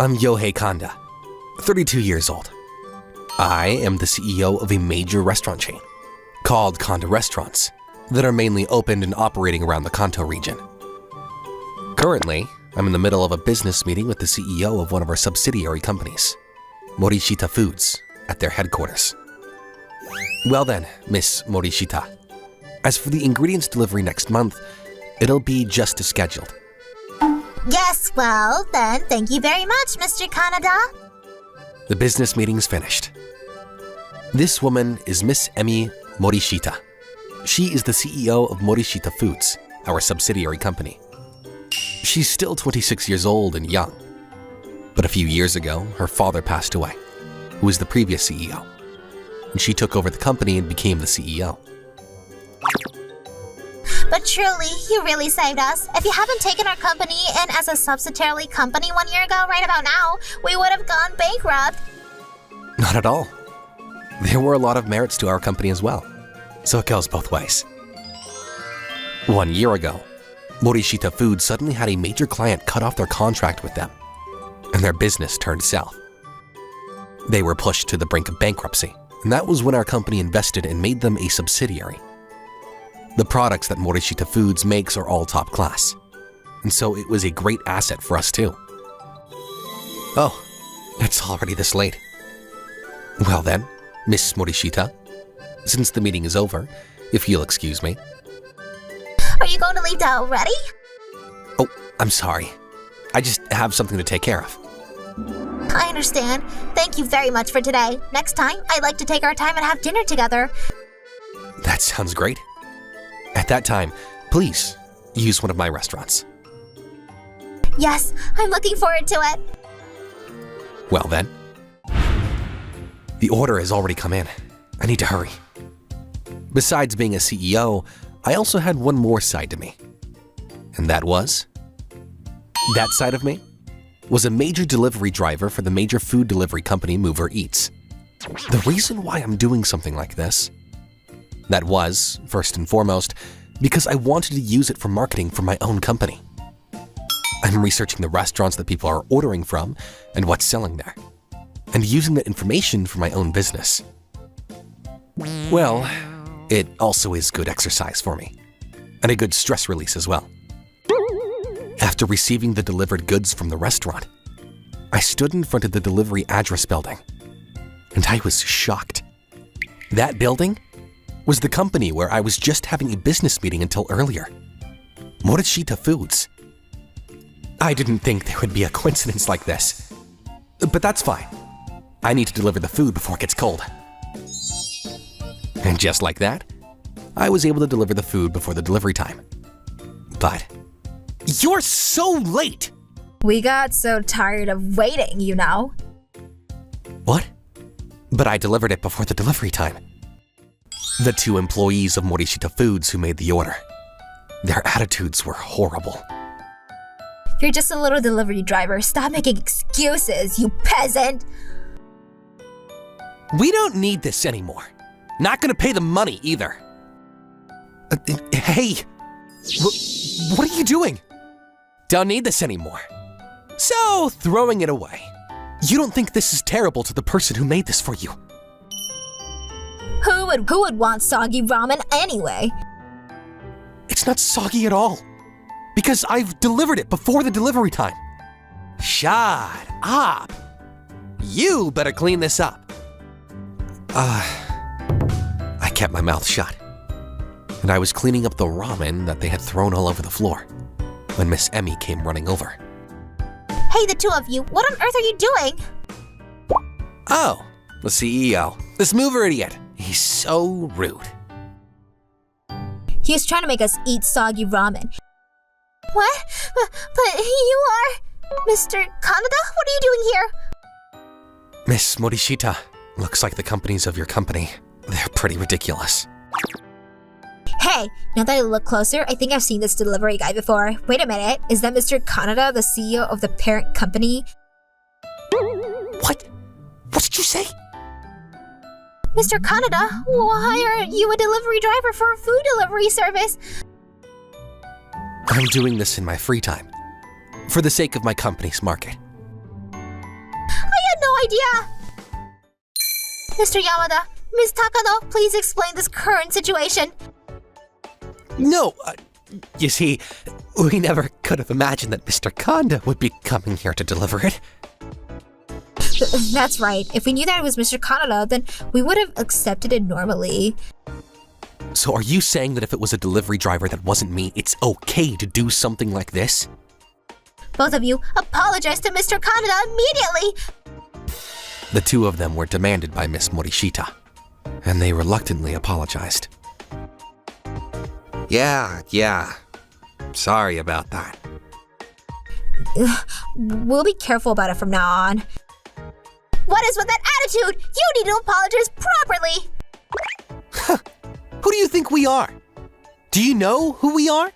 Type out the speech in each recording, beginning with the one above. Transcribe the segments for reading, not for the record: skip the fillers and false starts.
I'm Yohei Kanda, 32 years old. I am the CEO of a major restaurant chain called Kanda Restaurants that are mainly opened and operating around the Kanto region. Currently, I'm in the middle of a business meeting with the CEO of one of our subsidiary companies, Morishita Foods, at their headquarters. Well then, Miss Morishita, as for the ingredients delivery next month, it'll be just as scheduled. Yes, well, then thank you very much, Mr. Kanada. The business meeting's finished. This woman is Miss Emi Morishita. She is the CEO of Morishita Foods, our subsidiary company. She's still 26 years old and young. But a few years ago, her father passed away, who was the previous CEO. And she took over the company and became the CEO. But truly, you really saved us. If you haven't taken our company in as a subsidiary company 1 year ago, right about now, we would have gone bankrupt. Not at all. There were a lot of merits to our company as well, so it goes both ways. 1 year ago, Morishita Foods suddenly had a major client cut off their contract with them, and their business turned south. They were pushed to the brink of bankruptcy, and that was when our company invested and made them a subsidiary. The products that Morishita Foods makes are all top class, and so it was a great asset for us too. Oh, it's already this late. Well then, Miss Morishita, since the meeting is over, if you'll excuse me. Are you going to leave that already? Oh, I'm sorry. I just have something to take care of. I understand. Thank you very much for today. Next time, I'd like to take our time and have dinner together. That sounds great. At that time, please use one of my restaurants. Yes, I'm looking forward to it. Well then. The order has already come in. I need to hurry. Besides being a CEO, I also had one more side to me. And that side of me was a major delivery driver for the major food delivery company Mover Eats. The reason why I'm doing something like this, that was, first and foremost, because I wanted to use it for marketing for my own company. I'm researching the restaurants that people are ordering from and what's selling there, and using that information for my own business. Well, it also is good exercise for me, and a good stress release as well. After receiving the delivered goods from the restaurant, I stood in front of the delivery address building, and I was shocked. That building was the company where I was just having a business meeting until earlier, Morishita Foods. I didn't think there would be a coincidence like this, but that's fine. I need to deliver the food before it gets cold. And just like that, I was able to deliver the food before the delivery time. But you're so late! We got so tired of waiting, you know. What? But I delivered it before the delivery time. The two employees of Morishita Foods who made the order, their attitudes were horrible. You're just a little delivery driver. Stop making excuses, you peasant! We don't need this anymore. Not gonna pay the money either. Hey! What are you doing? Don't need this anymore. So, throwing it away. You don't think this is terrible to the person who made this for you? Who would want soggy ramen anyway? It's not soggy at all. Because I've delivered it before the delivery time. Shut up. You better clean this up. I kept my mouth shut. And I was cleaning up the ramen that they had thrown all over the floor when Miss Emi came running over. Hey, the two of you, what on earth are you doing? Oh, the CEO. This mover idiot. He's so rude. He's trying to make us eat soggy ramen. What? But you are... Mr. Kanada? What are you doing here? Miss Morishita, looks like the companies of your company, they're pretty ridiculous. Hey, now that I look closer, I think I've seen this delivery guy before. Wait a minute, is that Mr. Kanada, the CEO of the parent company? What? What did you say? Mr. Kanada, why are you a delivery driver for a food delivery service? I'm doing this in my free time, for the sake of my company's market. idea! Mr. Yamada, Ms. Takano, please explain this current situation. No, you see, we never could have imagined that Mr. Kanda would be coming here to deliver it. That's right. If we knew that it was Mr. Kanada, then we would have accepted it normally. So are you saying that if it was a delivery driver that wasn't me, it's okay to do something like this? Both of you, apologize to Mr. Kanada immediately! The two of them were demanded by Miss Morishita, and they reluctantly apologized. Yeah. Sorry about that. We'll be careful about it from now on. What is with that attitude? You need to apologize properly! Who do you think we are? Do you know who we are?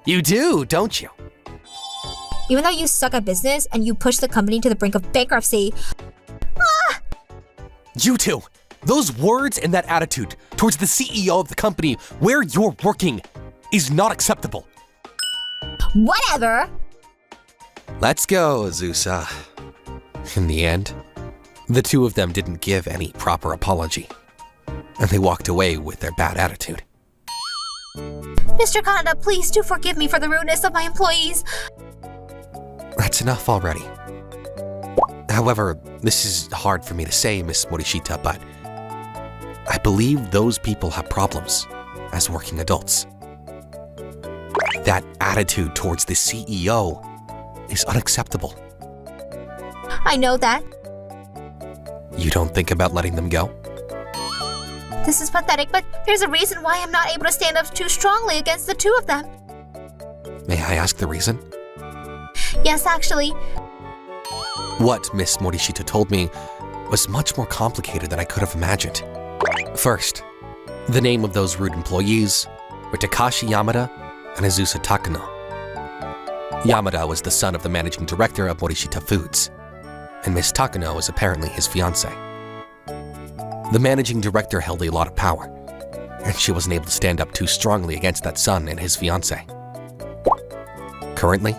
You do, don't you? Even though you suck at business and you push the company to the brink of bankruptcy. You two! Those words and that attitude towards the CEO of the company where you're working is not acceptable. Whatever! Let's go, Azusa. In the end, the two of them didn't give any proper apology, and they walked away with their bad attitude. Mr. Kanada, please do forgive me for the rudeness of my employees. That's enough already. However, this is hard for me to say, Miss Morishita, but I believe those people have problems as working adults. That attitude towards the CEO is unacceptable. I know that. You don't think about letting them go? This is pathetic, but there's a reason why I'm not able to stand up too strongly against the two of them. May I ask the reason? Yes, actually. What Miss Morishita told me was much more complicated than I could have imagined. First, the name of those rude employees were Takashi Yamada and Azusa Takano. Yamada was the son of the managing director of Morishita Foods, and Miss Takano was apparently his fiancée. The managing director held a lot of power, and she wasn't able to stand up too strongly against that son and his fiancée. Currently,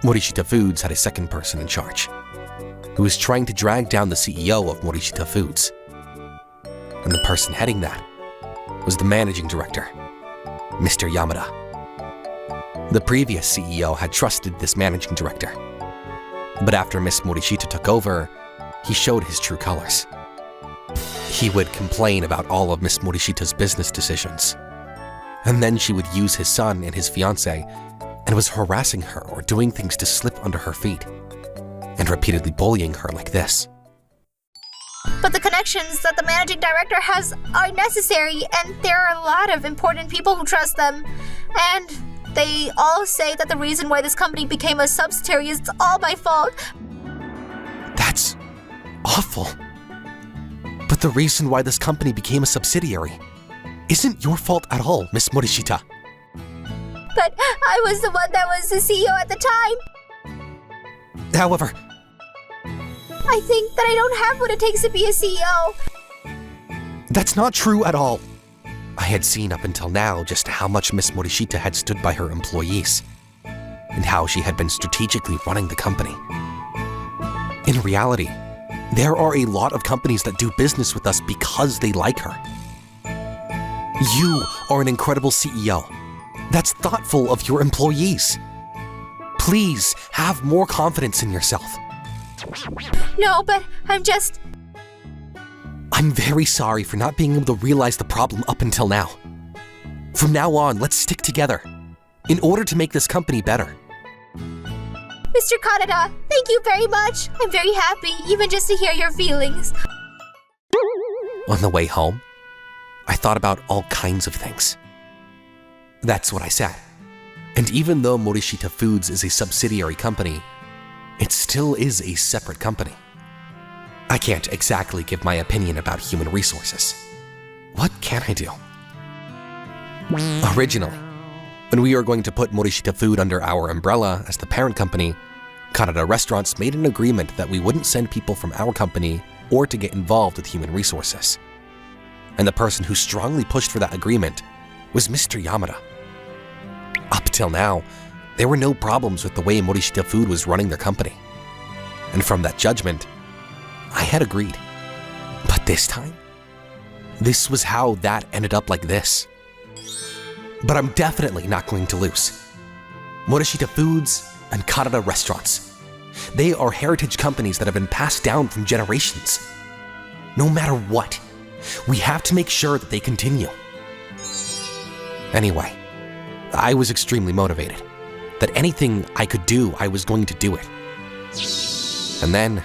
Morishita Foods had a second person in charge, who was trying to drag down the CEO of Morishita Foods. And the person heading that was the managing director, Mr. Yamada. The previous CEO had trusted this managing director, but after Miss Morishita took over, he showed his true colors. He would complain about all of Miss Morishita's business decisions, and then she would use his son and his fiancée and was harassing her or doing things to slip under her feet, and repeatedly bullying her like this. But the connections that the managing director has are necessary, and there are a lot of important people who trust them. And they all say that the reason why this company became a subsidiary is all my fault. That's awful. But the reason why this company became a subsidiary isn't your fault at all, Miss Morishita. But I was the one that was the CEO at the time. However, I think that I don't have what it takes to be a CEO. that's not true at all. I had seen up until now just how much Miss Morishita had stood by her employees, and how she had been strategically running the company. In reality, there are a lot of companies that do business with us because they like her. You are an incredible CEO that's thoughtful of your employees. Please have more confidence in yourself. No, but I'm very sorry for not being able to realize the problem up until now. From now on, let's stick together in order to make this company better. Mr. Kanada, thank you very much. I'm very happy, even just to hear your feelings. On the way home, I thought about all kinds of things. That's what I said. And even though Morishita Foods is a subsidiary company, it still is a separate company. I can't exactly give my opinion about human resources. What can I do? Originally, when we were going to put Morishita Food under our umbrella as the parent company, Kanada Restaurants made an agreement that we wouldn't send people from our company or to get involved with human resources. And the person who strongly pushed for that agreement was Mr. Yamada. Up till now, there were no problems with the way Morishita Food was running their company. And from that judgment, I had agreed. But this time, this was how that ended up like this. But I'm definitely not going to lose. Morishita Foods and Kanada Restaurants. They are heritage companies that have been passed down from generations. No matter what, we have to make sure that they continue. Anyway, I was extremely motivated. That anything I could do, I was going to do it. And then,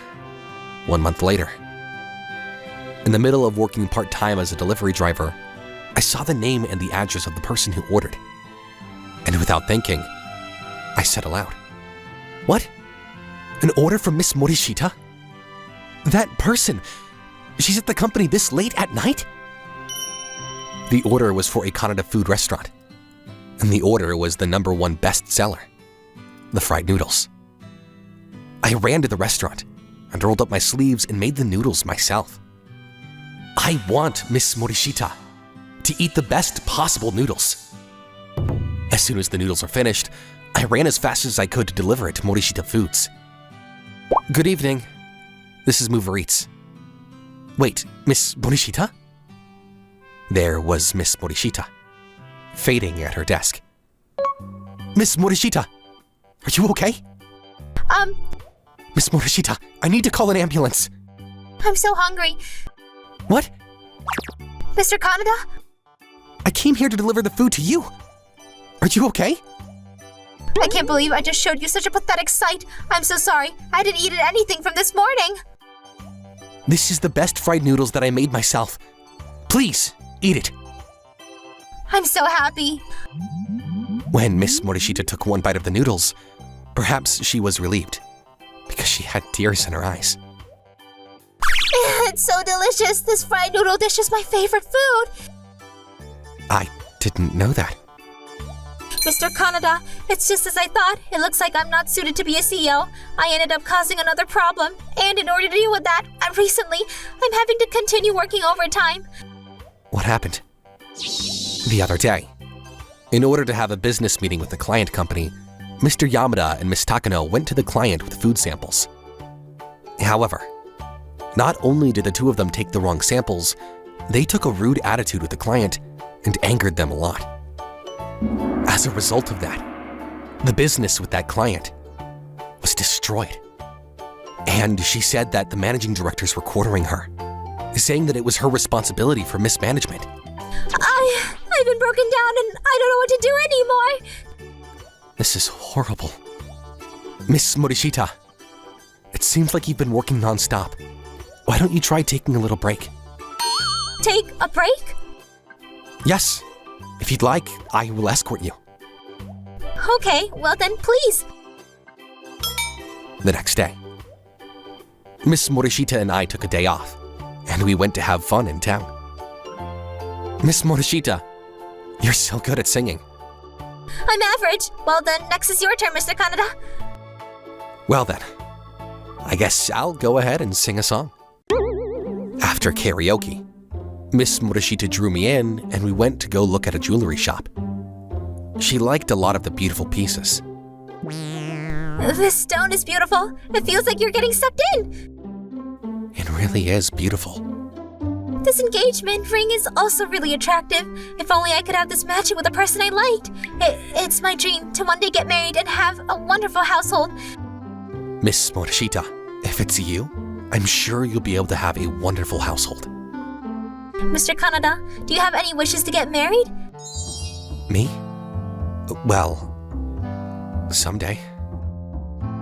1 month later, in the middle of working part-time as a delivery driver, I saw the name and the address of the person who ordered. And without thinking, I said aloud, "What? An order from Miss Morishita? That person, she's at the company this late at night?" The order was for a Kanada food restaurant, and the order was the #1 bestseller, the fried noodles. I ran to the restaurant and rolled up my sleeves and made the noodles myself. I want Miss Morishita to eat the best possible noodles. As soon as the noodles were finished, I ran as fast as I could to deliver it to Morishita Foods. "Good evening. This is Mover Eats." "Wait, Miss Morishita?" There was Miss Morishita, fading at her desk. "Miss Morishita, are you okay?" "Miss Morishita, I need to call an ambulance." I'm so hungry. "What? Mr. Kanada? I came here to deliver the food to you. Are you okay?" I can't believe I just showed you such a pathetic sight. I'm so sorry. I didn't eat anything from this morning. "This is the best fried noodles that I made myself. Please, eat it." I'm so happy. When Miss Morishita took one bite of the noodles, perhaps she was relieved, because she had tears in her eyes. It's so delicious. This fried noodle dish is my favorite food. I didn't know that. Mr. Kanada, it's just as I thought. It looks like I'm not suited to be a CEO. I ended up causing another problem, and in order to deal with that, recently, I'm having to continue working overtime. What happened? The other day, in order to have a business meeting with the client company, Mr. Yamada and Miss Takano went to the client with food samples. However, not only did the two of them take the wrong samples, they took a rude attitude with the client and angered them a lot. As a result of that, the business with that client was destroyed. And she said that the managing directors were quartering her, saying that it was her responsibility for mismanagement. I've been broken down and I don't know what to do anymore. This is horrible. Miss Morishita, it seems like you've been working non-stop. Why don't you try taking a little break? Take a break? Yes. If you'd like, I will escort you. Okay, well then, please. The next day, Miss Morishita and I took a day off, and we went to have fun in town. Miss Morishita, you're so good at singing. I'm average. Well then, next is your turn, Mr. Kanada. Well then, I guess I'll go ahead and sing a song. After karaoke, Miss Morishita drew me in, and we went to go look at a jewelry shop. She liked a lot of the beautiful pieces. This stone is beautiful. It feels like you're getting sucked in. It really is beautiful. This engagement ring is also really attractive. If only I could have this matching with a person I liked. It's my dream to one day get married and have a wonderful household. Miss Morishita, if it's you, I'm sure you'll be able to have a wonderful household. Mr. Kanada, do you have any wishes to get married? Me? Well, someday.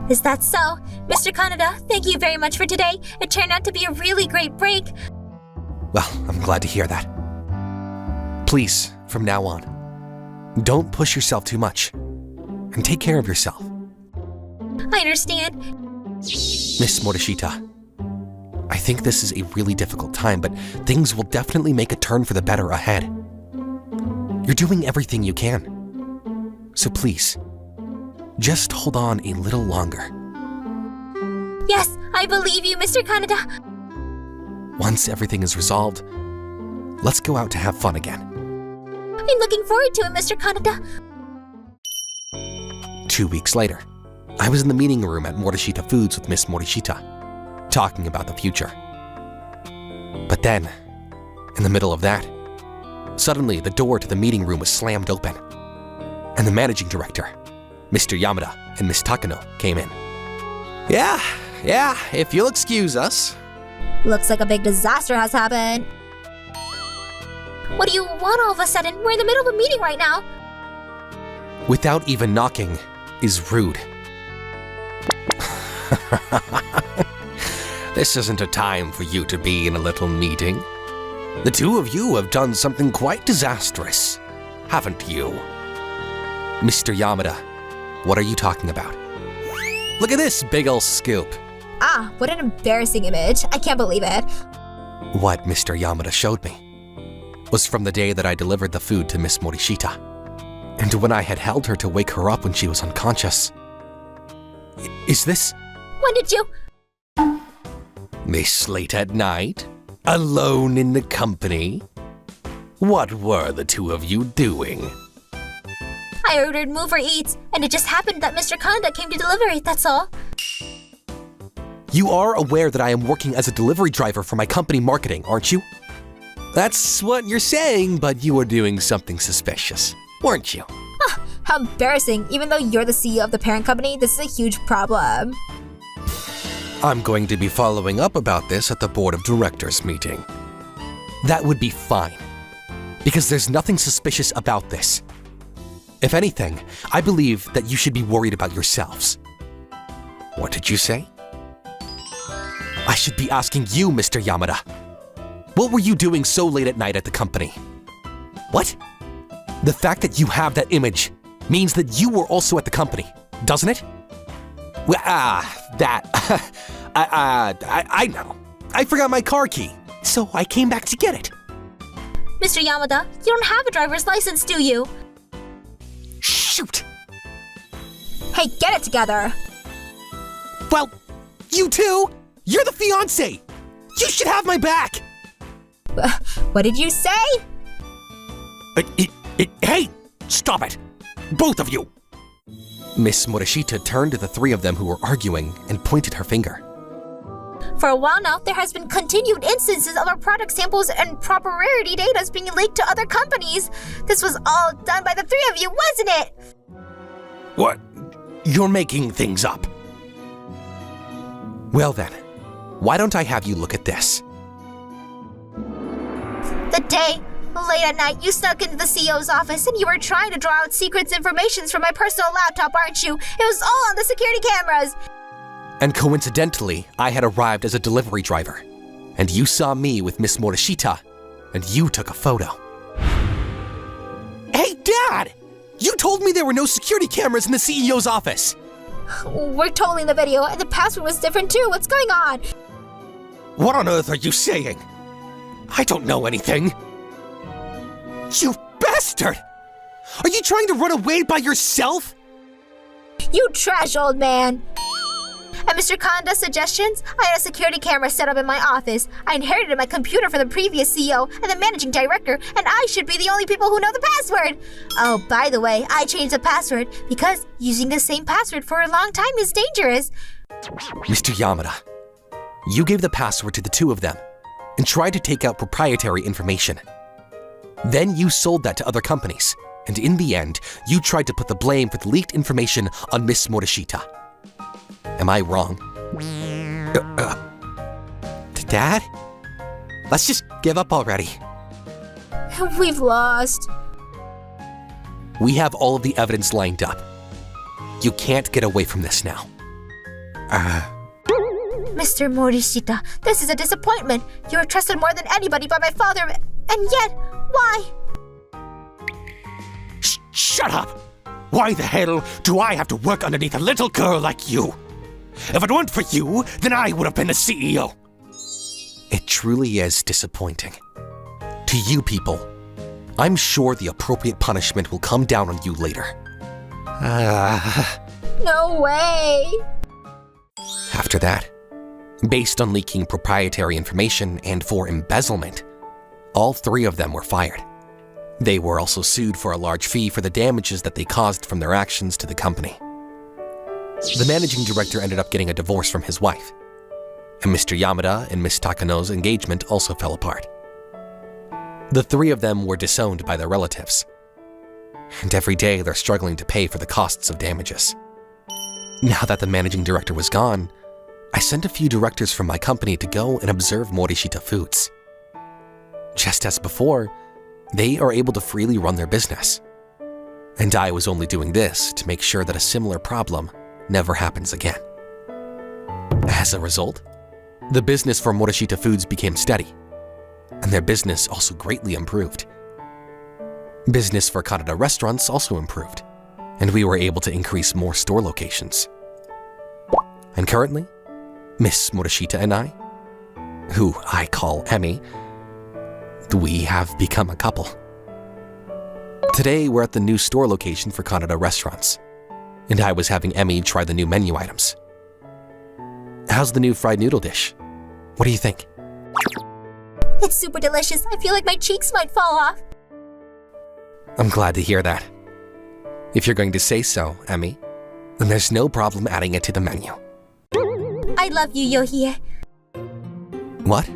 Is that so? Mr. Kanada, thank you very much for today. It turned out to be a really great break. Well, I'm glad to hear that. Please, from now on, don't push yourself too much, and take care of yourself. I understand. Miss Morishita, I think this is a really difficult time, but things will definitely make a turn for the better ahead. You're doing everything you can. So please, just hold on a little longer. Yes, I believe you, Mr. Kanada. Once everything is resolved, let's go out to have fun again. I'm looking forward to it, Mr. Kanada. 2 weeks later, I was in the meeting room at Morishita Foods with Miss Morishita. talking about the future. But then, in the middle of that, suddenly the door to the meeting room was slammed open, and the managing director, Mr. Yamada and Miss Takano, came in. Yeah, if you'll excuse us. Looks like a big disaster has happened. What do you want all of a sudden? We're in the middle of a meeting right now. Without even knocking is rude. This isn't a time for you to be in a little meeting. The two of you have done something quite disastrous, haven't you? Mr. Yamada, what are you talking about? Look at this big ol' scoop. Ah, what an embarrassing image. I can't believe it. What Mr. Yamada showed me was from the day that I delivered the food to Miss Morishita, and when I had held her to wake her up when she was unconscious. Is this... When did you... This late at night? Alone in the company? What were the two of you doing? I ordered Move or Eats, and it just happened that Mr. Kanda came to deliver it, that's all. You are aware that I am working as a delivery driver for my company marketing, aren't you? That's what you're saying, but you were doing something suspicious, weren't you? How embarrassing. Even though you're the CEO of the parent company, this is a huge problem. I'm going to be following up about this at the board of directors meeting. That would be fine, because there's nothing suspicious about this. If anything, I believe that you should be worried about yourselves. What did you say? I should be asking you, Mr. Yamada. What were you doing so late at night at the company? What? The fact that you have that image means that you were also at the company, doesn't it? Well, I know. I forgot my car key, so I came back to get it. Mr. Yamada, you don't have a driver's license, do you? Shoot! Hey, get it together! Well, you too? You're the fiancé! You should have my back! What did you say? Hey! Stop it! Both of you! Miss Morishita turned to the three of them who were arguing and pointed her finger. For a while now, there has been continued instances of our product samples and proprietary data being leaked to other companies. This was all done by the three of you, wasn't it? What? You're making things up. Well then, why don't I have you look at this? The day, late at night, you snuck into the CEO's office and you were trying to draw out secrets information from my personal laptop, aren't you? It was all on the security cameras. And coincidentally, I had arrived as a delivery driver, and you saw me with Miss Morishita, and you took a photo. Hey, Dad! You told me there were no security cameras in the CEO's office! We're totally in the video, and the password was different too. What's going on? What on earth are you saying? I don't know anything. You bastard! Are you trying to run away by yourself? You trash, old man! At Mr. Kanda's suggestions, I had a security camera set up in my office. I inherited my computer from the previous CEO and the managing director, and I should be the only people who know the password. Oh, by the way, I changed the password because using the same password for a long time is dangerous. Mr. Yamada, you gave the password to the two of them and tried to take out proprietary information. Then you sold that to other companies, and in the end, you tried to put the blame for the leaked information on Miss Morishita. Am I wrong? Dad? Let's just give up already. We've lost. We have all of the evidence lined up. You can't get away from this now. Mr. Morishita, this is a disappointment. You were trusted more than anybody by my father, and yet, why? Shut up! Why the hell do I have to work underneath a little girl like you? If it weren't for you, then I would have been the CEO. It truly is disappointing. To you people, I'm sure the appropriate punishment will come down on you later. No way! After that, based on leaking proprietary information and for embezzlement, all three of them were fired. They were also sued for a large fee for the damages that they caused from their actions to the company. The managing director ended up getting a divorce from his wife. and Mr. Yamada and Miss Takano's engagement also fell apart. The three of them were disowned by their relatives, and every day they're struggling to pay for the costs of damages. Now that the managing director was gone, I sent a few directors from my company to go and observe Morishita Foods. Just as before, they are able to freely run their business. And I was only doing this to make sure that a similar problem never happens again. As a result, the business for Morishita Foods became steady, and their business also greatly improved. Business for Kanada restaurants also improved, and we were able to increase more store locations. And currently, Miss Morishita and I, who I call Emmy, we have become a couple. Today, we're at the new store location for Kanada restaurants, and I was having Emmy try the new menu items. How's the new fried noodle dish? What do you think? It's super delicious. I feel like my cheeks might fall off. I'm glad to hear that. If you're going to say so, Emmy, then there's no problem adding it to the menu. I love you, Yohie. What?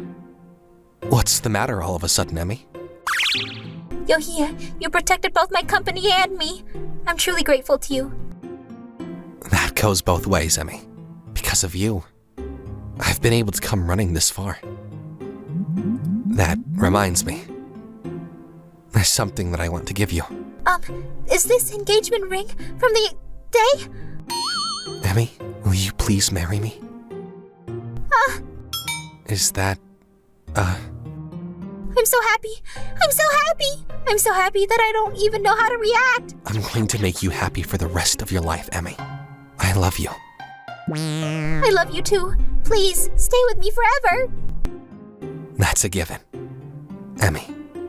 What's the matter all of a sudden, Emmy? Yohie, you protected both my company and me. I'm truly grateful to you. That goes both ways, Emmy. Because of you, I've been able to come running this far. That reminds me. There's something that I want to give you. Is this engagement ring from the day? Emmy, will you please marry me? Is that, I'm so happy. I'm so happy. I'm so happy that I don't even know how to react. I'm going to make you happy for the rest of your life, Emmy. I love you. I love you too. Please, stay with me forever. That's a given. Emmy.